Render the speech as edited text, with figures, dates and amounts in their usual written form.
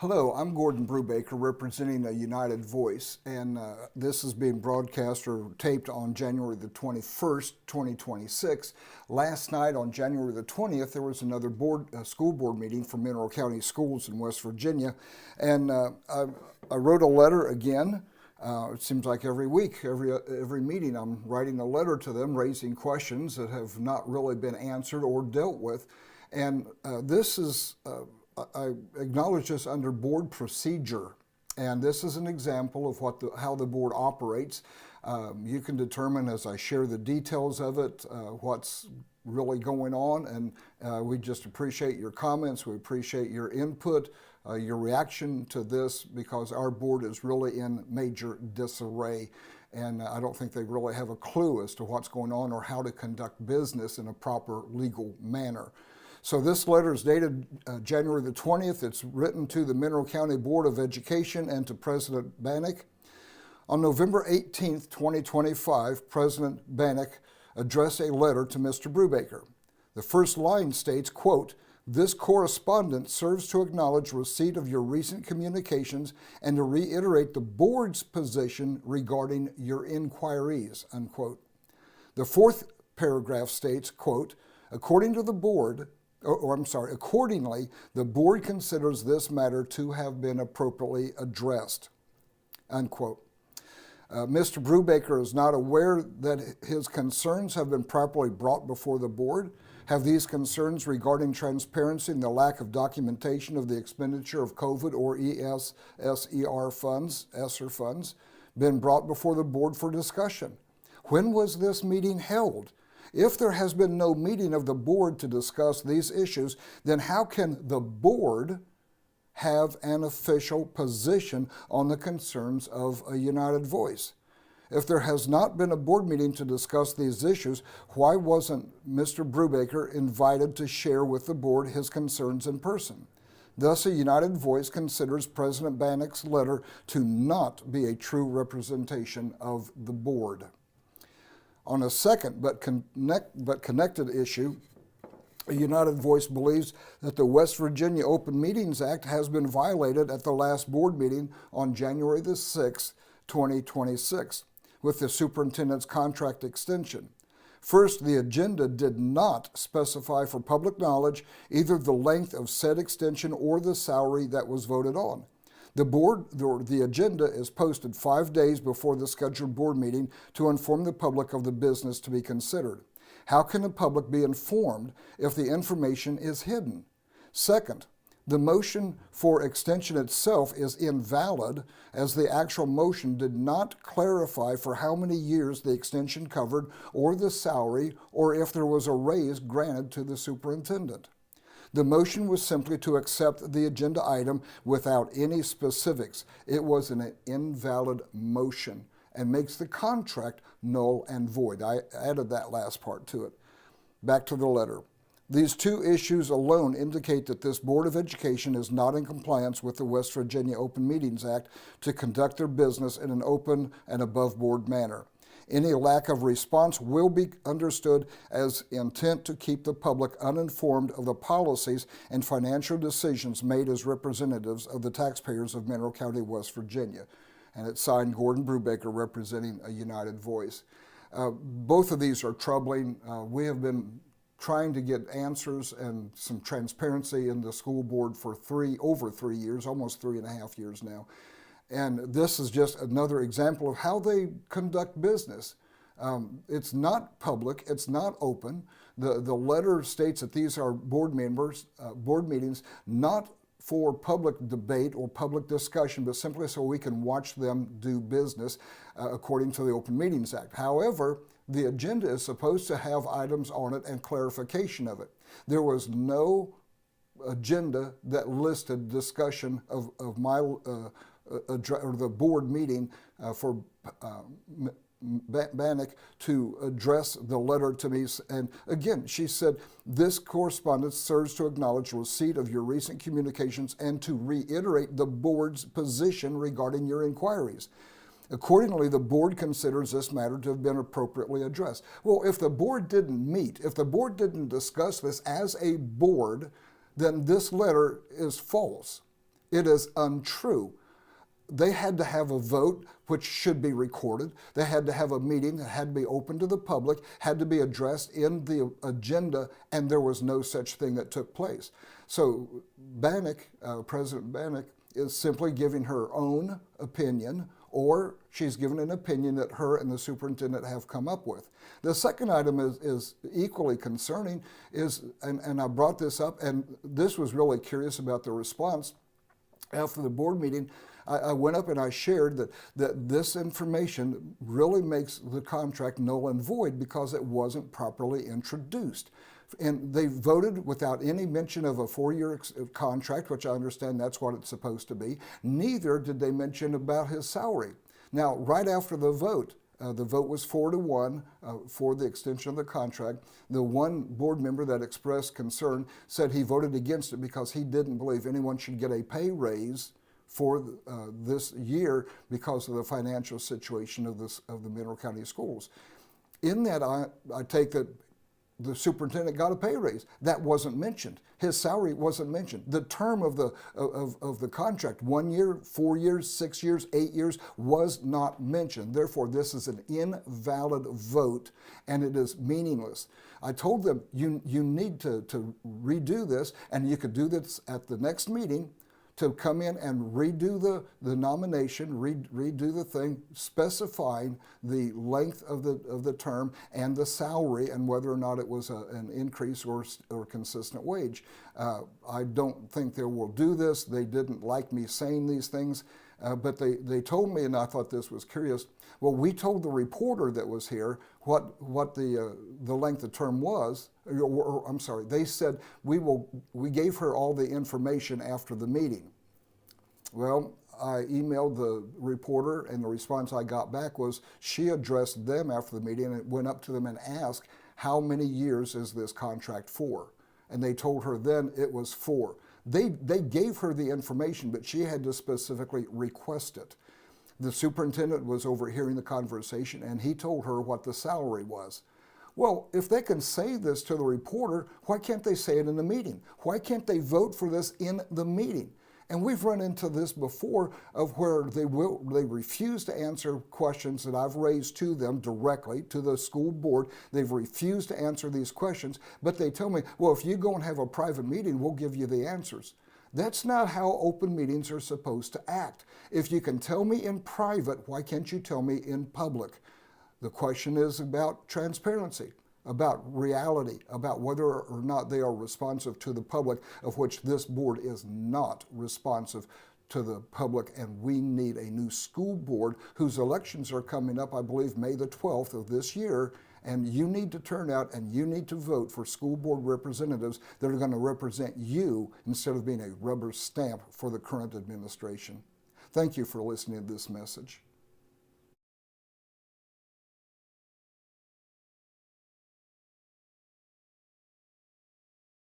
Hello, I'm Gordon Brubaker representing a United Voice, and this is being broadcast or taped on January the 21st, 2026. Last night on January the 20th, there was another school board meeting for Mineral County Schools in West Virginia, and I wrote a letter again. It seems like every week, every meeting, I'm writing a letter to them, raising questions that have not really been answered or dealt with, and this is I acknowledge this under board procedure, and this is an example of how the board operates. You can determine as I share the details of it what's really going on, and we just appreciate your comments. We appreciate your input, your reaction to this, because our board is really in major disarray, and I don't think they really have a clue as to what's going on or how to conduct business in a proper legal manner. So this letter is dated January the 20th. It's written to the Mineral County Board of Education and to President Bannock. On November 18th, 2025, President Bannock addressed a letter to Mr. Brubaker. The first line states, quote, "This correspondence serves to acknowledge receipt of your recent communications and to reiterate the board's position regarding your inquiries," unquote. The fourth paragraph states, quote, accordingly, the board considers this matter to have been appropriately addressed, unquote. Mr. Brubaker is not aware that his concerns have been properly brought before the board. Have these concerns regarding transparency and the lack of documentation of the expenditure of COVID or ESSER funds, ESSER funds, been brought before the board for discussion? When was this meeting held? If there has been no meeting of the board to discuss these issues, then how can the board have an official position on the concerns of a United Voice? If there has not been a board meeting to discuss these issues, why wasn't Mr. Brubaker invited to share with the board his concerns in person? Thus, a United Voice considers President Bannock's letter to not be a true representation of the board. On a second but connected issue, a United Voice believes that the West Virginia Open Meetings Act has been violated at the last board meeting on January the 6th, 2026, with the superintendent's contract extension. First, the agenda did not specify for public knowledge either the length of said extension or the salary that was voted on. The agenda is posted 5 days before the scheduled board meeting to inform the public of the business to be considered. How can the public be informed if the information is hidden? Second, the motion for extension itself is invalid, as the actual motion did not clarify for how many years the extension covered or the salary, or if there was a raise granted to the superintendent. The motion was simply to accept the agenda item without any specifics. It was an invalid motion and makes the contract null and void. I added that last part to it. Back to the letter. These two issues alone indicate that this Board of Education is not in compliance with the West Virginia Open Meetings Act to conduct their business in an open and above-board manner. Any lack of response will be understood as intent to keep the public uninformed of the policies and financial decisions made as representatives of the taxpayers of Mineral County, West Virginia. And it's signed Gordon Brubaker, representing a United Voice. Both of these are troubling. We have been trying to get answers and some transparency in the school board for over 3 years, almost 3.5 years now. And this is just another example of how they conduct business. It's not public, it's not open. The letter states that these are board meetings, not for public debate or public discussion, but simply so we can watch them do business according to the Open Meetings Act. However, the agenda is supposed to have items on it and clarification of it. There was no agenda that listed discussion of my or the board meeting for Bannock to address the letter to me. And again, she said, this correspondence serves to acknowledge receipt of your recent communications and to reiterate the board's position regarding your inquiries. Accordingly, the board considers this matter to have been appropriately addressed. Well, if the board didn't meet, if the board didn't discuss this as a board, then this letter is false. It is untrue. They had to have a vote, which should be recorded. They had to have a meeting that had to be open to the public, had to be addressed in the agenda, and there was no such thing that took place. So Bannock, President Bannock, is simply giving her own opinion, or she's given an opinion that her and the superintendent have come up with. The second item is equally concerning, and I brought this up, and this was really curious about the response. After the board meeting, I went up and I shared that this information really makes the contract null and void because it wasn't properly introduced. And they voted without any mention of a 4-year contract, which I understand that's what it's supposed to be. Neither did they mention about his salary. Now, right after the vote was 4-1 for the extension of the contract. The one board member that expressed concern said he voted against it because he didn't believe anyone should get a pay raise for this year because of the financial situation of the Mineral County Schools. In that, I take that the superintendent got a pay raise. That wasn't mentioned. His salary wasn't mentioned. The term of the contract, 1 year, 4 years, 6 years, 8 years, was not mentioned. Therefore, this is an invalid vote, and it is meaningless. I told them, you need to redo this, and you could do this at the next meeting, to come in and redo the nomination, redo the thing, specifying the length of the term and the salary and whether or not it was an increase or consistent wage. I don't think they will do this. They didn't like me saying these things, but they told me, and I thought this was curious. Well, we told the reporter that was here what the length of term was. I'm sorry, they said we gave her all the information after the meeting. Well, I emailed the reporter, and the response I got back was she addressed them after the meeting and went up to them and asked, how many years is this contract for? And they told her then it was 4. They gave her the information, but she had to specifically request it. The superintendent was overhearing the conversation, and he told her what the salary was. Well, if they can say this to the reporter, why can't they say it in the meeting? Why can't they vote for this in the meeting? And we've run into this before, of where they refuse to answer questions that I've raised to them directly, to the school board. They've refused to answer these questions, but they tell me, well, if you go and have a private meeting, we'll give you the answers. That's not how open meetings are supposed to act. If you can tell me in private, why can't you tell me in public? The question is about transparency, about reality, about whether or not they are responsive to the public, of which this board is not responsive to the public, and we need a new school board whose elections are coming up, I believe, May the 12th of this year, and you need to turn out and you need to vote for school board representatives that are going to represent you instead of being a rubber stamp for the current administration. Thank you for listening to this message.